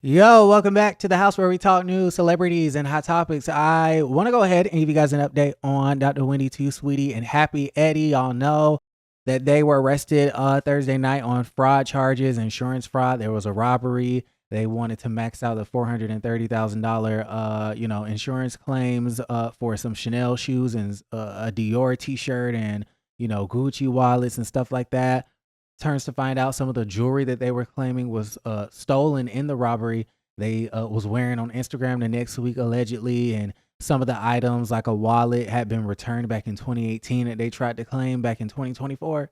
Yo, welcome back to the house where we talk news, celebrities, and hot topics. I want to go ahead and give you guys an update on Dr. Wendy Too Sweetie and Happy Eddie. Y'all know that they were arrested Thursday night on fraud charges, insurance fraud. There was a robbery. They wanted to max out the $430,000, insurance claims for some Chanel shoes and a Dior T-shirt and Gucci wallets and stuff like that. Turns to find out some of the jewelry that they were claiming was stolen in the robbery. They was wearing on Instagram the next week allegedly, and some of the items like a wallet had been returned back in 2018 that they tried to claim back in 2024.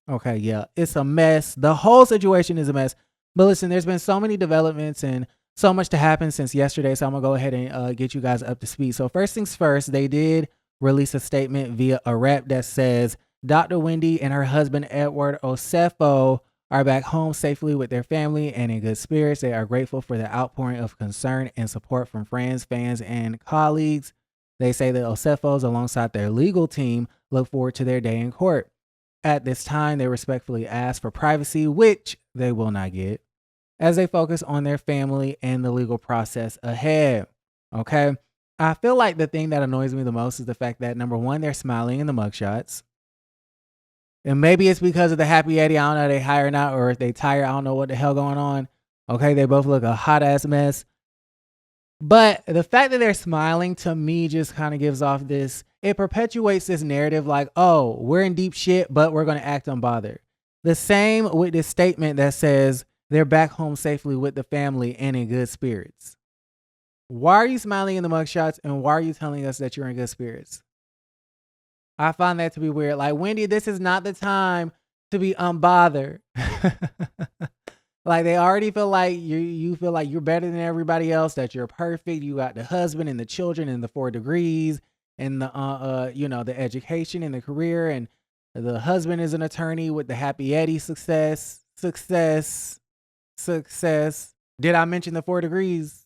Okay, yeah, it's a mess. The whole situation is a mess. But listen, there's been so many developments and so much to happen since yesterday, so I'm gonna go ahead and get you guys up to speed. So first things first, they did release a statement via a rep that says Dr. Wendy and her husband, Edward Osefo, are back home safely with their family and in good spirits. They are grateful for the outpouring of concern and support from friends, fans, and colleagues. They say the Osefos, alongside their legal team, look forward to their day in court. At this time, they respectfully ask for privacy, which they will not get, as they focus on their family and the legal process ahead. Okay? I feel like the thing that annoys me the most is the fact that, number one, they're smiling in the mugshots. And maybe it's because of the Happy Eddie. I don't know if they hiring out or if they tired. I don't know what the hell going on. Okay, they both look a hot ass mess. But the fact that they're smiling to me just kind of gives off this, it perpetuates this narrative like, oh, we're in deep shit, but we're going to act unbothered. The same with this statement that says they're back home safely with the family and in good spirits. Why are you smiling in the mugshots and why are you telling us that you're in good spirits? I find that to be weird. Like, Wendy, this is not the time to be unbothered. Like, they already feel like you feel like you're better than everybody else, that you're perfect. You got the husband and the children and the 4 degrees and the the education and the career, and the husband is an attorney with the Happy Eddie success. Did I mention the 4 degrees?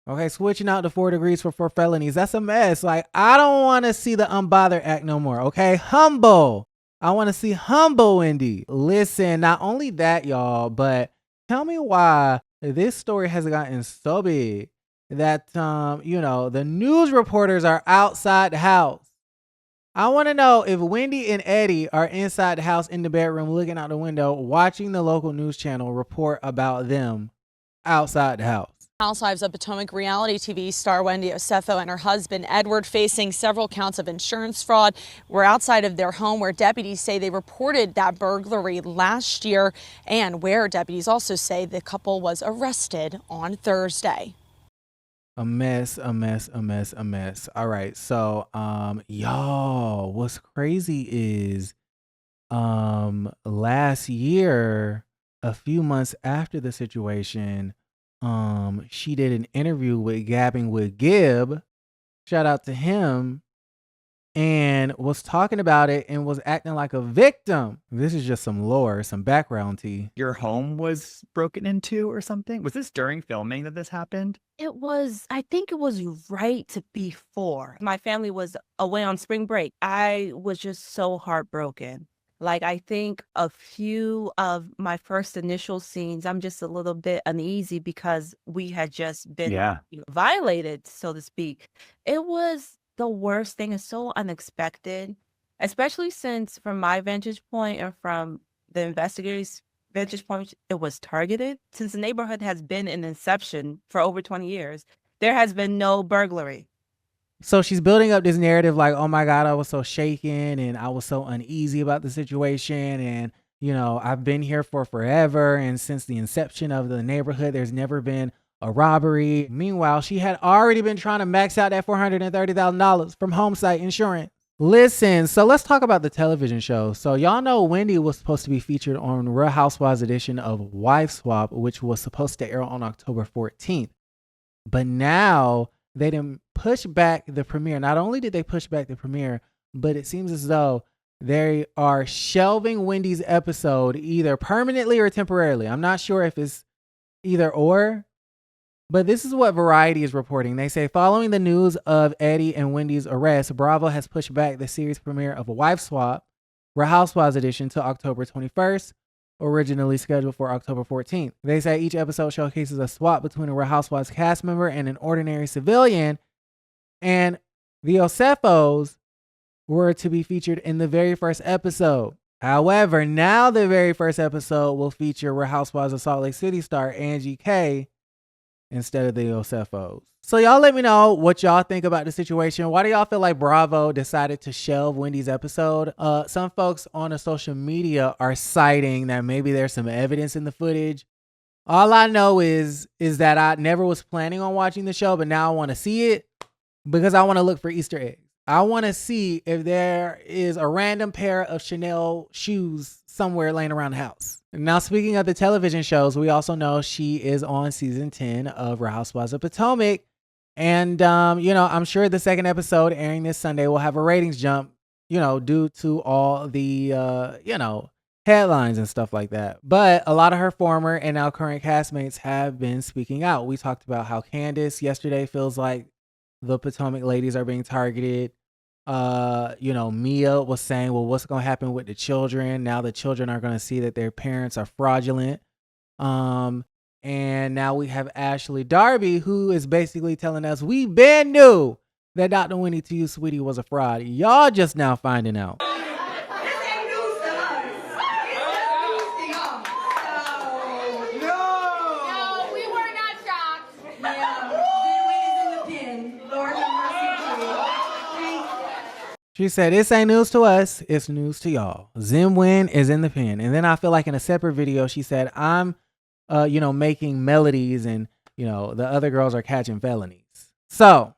Okay, switching out the 4 degrees for 4 felonies. That's a mess. Like, I don't want to see the unbothered act no more. Okay, humble. I want to see humble Wendy. Listen, not only that, y'all, but tell me why this story has gotten so big that, the news reporters are outside the house. I want to know if Wendy and Eddie are inside the house in the bedroom looking out the window, watching the local news channel report about them outside the house. Housewives of Potomac reality TV star Wendy Osefo and her husband Edward facing several counts of insurance fraud were outside of their home where deputies say they reported that burglary last year and where deputies also say the couple was arrested on Thursday. A mess. All right. So, y'all, what's crazy is, last year, a few months after the situation, she did an interview with Gabbing with Gib. Shout out to him. And was talking about it and was acting like a victim. This is just some lore, some background tea. Your home was broken into or something? Was this during filming that this happened? I think it was right before. My family was away on spring break. I was just so heartbroken. Like, I think a few of my first initial scenes, I'm just a little bit uneasy because we had just been violated, so to speak. It was the worst thing. It's so unexpected, especially since from my vantage point and from the investigators' vantage point, it was targeted. Since the neighborhood has been in inception for over 20 years, there has been no burglary. So she's building up this narrative like, oh my God, I was so shaken and I was so uneasy about the situation. And, I've been here for forever. And since the inception of the neighborhood, there's never been a robbery. Meanwhile, she had already been trying to max out that $430,000 from homesite insurance. Listen, so let's talk about the television show. So y'all know Wendy was supposed to be featured on Real Housewives edition of Wife Swap, which was supposed to air on October 14th. But now they didn't push back the premiere. Not only did they push back the premiere, but it seems as though they are shelving Wendy's episode either permanently or temporarily. I'm not sure if it's either or, but this is what Variety is reporting. They say, following the news of Eddie and Wendy's arrest, Bravo has pushed back the series premiere of Wife Swap, Real Housewives edition, to October 21st. originally scheduled for October 14th. They say each episode showcases a swap between a Real Housewives cast member and an ordinary civilian, and the Osefos were to be featured in the very first episode. However, now the very first episode will feature Real Housewives of Salt Lake City star Angie K instead of the Osefos. So y'all let me know what y'all think about the situation. Why do y'all feel like Bravo decided to shelve Wendy's episode? Some folks on the social media are citing that maybe there's some evidence in the footage. All I know is that I never was planning on watching the show, but now I want to see it because I want to look for Easter eggs. I want to see if there is a random pair of Chanel shoes somewhere laying around the house. Now, speaking of the television shows, we also know she is on season 10 of Real Housewives of Potomac. And, I'm sure the second episode airing this Sunday will have a ratings jump, due to all the, headlines and stuff like that. But a lot of her former and now current castmates have been speaking out. We talked about how Candace yesterday feels like the Potomac ladies are being targeted. Mia was saying, well, what's going to happen with the children? Now the children are going to see that their parents are fraudulent. And now we have Ashely Darby, who is basically telling us we been knew that Dr. Winnie to you, sweetie, was a fraud. Y'all just now finding out. She said, this ain't news to us, it's news to y'all. Zim Win is in the pen. And then I feel like in a separate video, she said, I'm, making melodies and, the other girls are catching felonies. So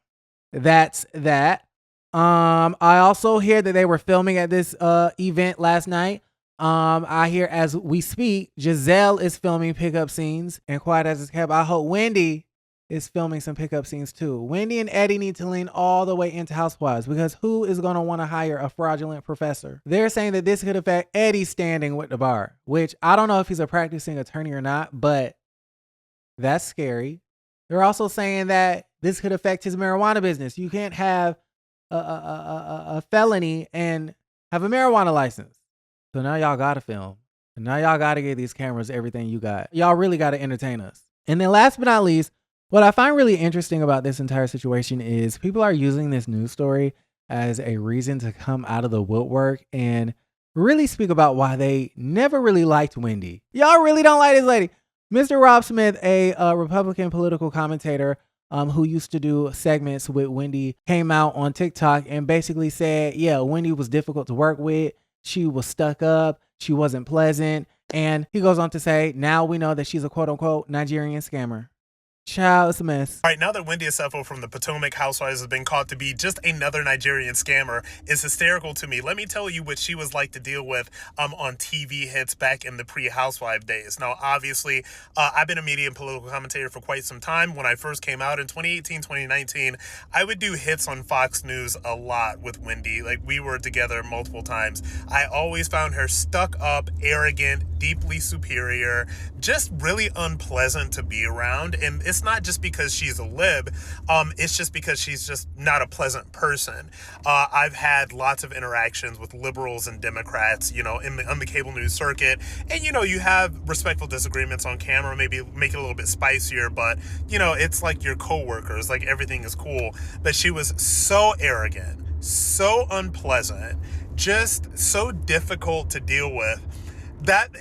that's that. I also hear that they were filming at this event last night. I hear as we speak, Giselle is filming pickup scenes, and quiet as it's kept, I hope Wendy is filming some pickup scenes too. Wendy and Eddie need to lean all the way into Housewives because who is going to want to hire a fraudulent professor? They're saying that this could affect Eddie's standing with the bar, which I don't know if he's a practicing attorney or not, but that's scary. They're also saying that this could affect his marijuana business. You can't have a felony and have a marijuana license. So now y'all got to film. And now y'all got to give these cameras everything you got. Y'all really got to entertain us. And then last but not least, what I find really interesting about this entire situation is people are using this news story as a reason to come out of the woodwork and really speak about why they never really liked Wendy. Y'all really don't like this lady. Mr. Rob Smith, a Republican political commentator who used to do segments with Wendy, came out on TikTok and basically said, yeah, Wendy was difficult to work with. She was stuck up. She wasn't pleasant. And he goes on to say, now we know that she's a quote unquote Nigerian scammer. Child, it's a mess. All right, now that Wendy Osefo from the Potomac Housewives has been caught to be just another Nigerian scammer is hysterical to me. Let me tell you what she was like to deal with on TV hits back in the pre-Housewife days. Now, obviously, I've been a media and political commentator for quite some time. When I first came out in 2018, 2019, I would do hits on Fox News a lot with Wendy. Like, we were together multiple times. I always found her stuck up, arrogant, deeply superior, just really unpleasant to be around. And it's not just because she's a lib, it's just because she's just not a pleasant person. I've had lots of interactions with liberals and Democrats, on the cable news circuit. And, you have respectful disagreements on camera, maybe make it a little bit spicier, but, it's like your coworkers, like everything is cool. But she was so arrogant, so unpleasant, just so difficult to deal with.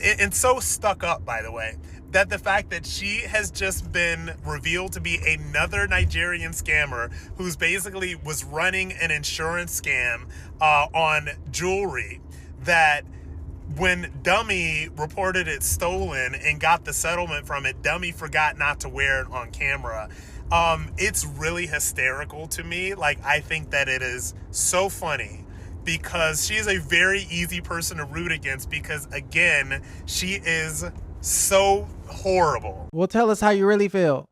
And so stuck up, by the way, that the fact that she has just been revealed to be another Nigerian scammer who's basically was running an insurance scam on jewelry, that when Dummy reported it stolen and got the settlement from it, Dummy forgot not to wear it on camera. It's really hysterical to me. Like, I think that it is so funny, because she is a very easy person to root against because, again, she is so horrible. Well, tell us how you really feel.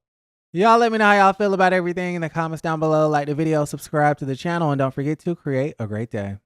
Y'all let me know how y'all feel about everything in the comments down below. Like the video, subscribe to the channel, and don't forget to create a great day.